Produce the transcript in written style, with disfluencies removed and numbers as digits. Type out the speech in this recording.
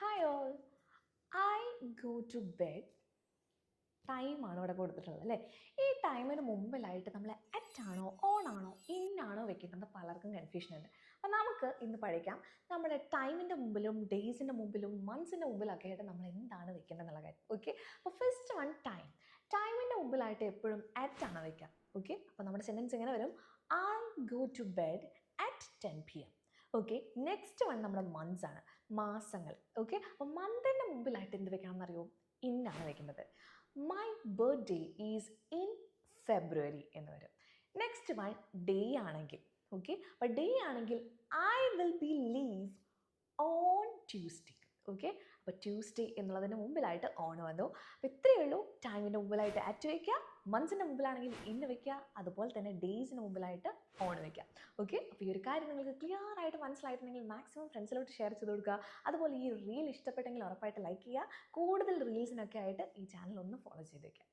Hi all. I go to bed. ടൈമാണ് ഇവിടെ കൊടുത്തിട്ടുള്ളത് അല്ലേ. ഈ ടൈമിന് മുമ്പിലായിട്ട് നമ്മൾ അറ്റ് ആണോ ഓൺ ആണോ ഇൻ ആണോ വെക്കുന്നത് പലർക്കും കൺഫ്യൂഷൻ ഉണ്ട്. അപ്പോൾ നമുക്ക് ഇന്ന് പഠിക്കാം നമ്മുടെ ടൈമിൻ്റെ മുമ്പിലും ഡേയ്സിൻ്റെ മുമ്പിലും മന്ത്സിൻ്റെ മുമ്പിലൊക്കെ ആയിട്ട് നമ്മൾ എന്താണ് വെക്കേണ്ടത് എന്നുള്ള കാര്യം. ഓക്കെ, അപ്പോൾ ഫസ്റ്റ് വൺ ടൈമിൻ്റെ മുമ്പിലായിട്ട് എപ്പോഴും അറ്റ് ആണ് വെക്കുക. ഓക്കെ, അപ്പോൾ നമ്മുടെ സെൻറ്റൻസ് എങ്ങനെ വരും? I go to bed at 10 PM. Okay, next one നമ്മുടെ മന്ത്സ് ആണ്, മാസങ്ങൾ. ഓക്കെ, അപ്പോൾ മന്തിൻ്റെ മുമ്പിലായിട്ട് എന്ത് വെക്കണം എന്നറിയോ? ഇന്നാണ് വെക്കുന്നത്. My birthday is in February എന്ന് വരും. നെക്സ്റ്റ് വൺ ഡേ ആണെങ്കിൽ, ഓക്കെ, അപ്പോൾ ഡേ ആണെങ്കിൽ I will be leave on Tuesday. Okay, അപ്പോൾ ട്യൂസ്ഡേ എന്നുള്ളതിന് മുമ്പിലായിട്ട് ഓൺ വന്നു. അപ്പോൾ ഇത്രയേ ഉള്ളൂ. ടൈമിൻ്റെ മുമ്പിലായിട്ട് അറ്റ് വയ്ക്കുക, മന്ത്സിൻ്റെ മുമ്പിലാണെങ്കിൽ ഇന്ന് വയ്ക്കുക, അതുപോലെ തന്നെ ഡേയ്സിന് മുമ്പിലായിട്ട് ഓൺ വയ്ക്കുക. ഓക്കെ, അപ്പോൾ ഈ ഒരു കാര്യം നിങ്ങൾക്ക് ക്ലിയർ ആയിട്ട് മനസ്സിലായിട്ടുണ്ടെങ്കിൽ മാക്സിമം ഫ്രണ്ട്സിലോട്ട് ഷെയർ ചെയ്ത് കൊടുക്കുക. അതുപോലെ ഈ റീൽ ഇഷ്ടപ്പെട്ടെങ്കിൽ ഉറപ്പായിട്ട് ലൈക്ക് ചെയ്യുക. കൂടുതൽ റീൽസിനൊക്കെ ആയിട്ട് ഈ ചാനൽ ഒന്ന് ഫോളോ ചെയ്ത് വയ്ക്കുക.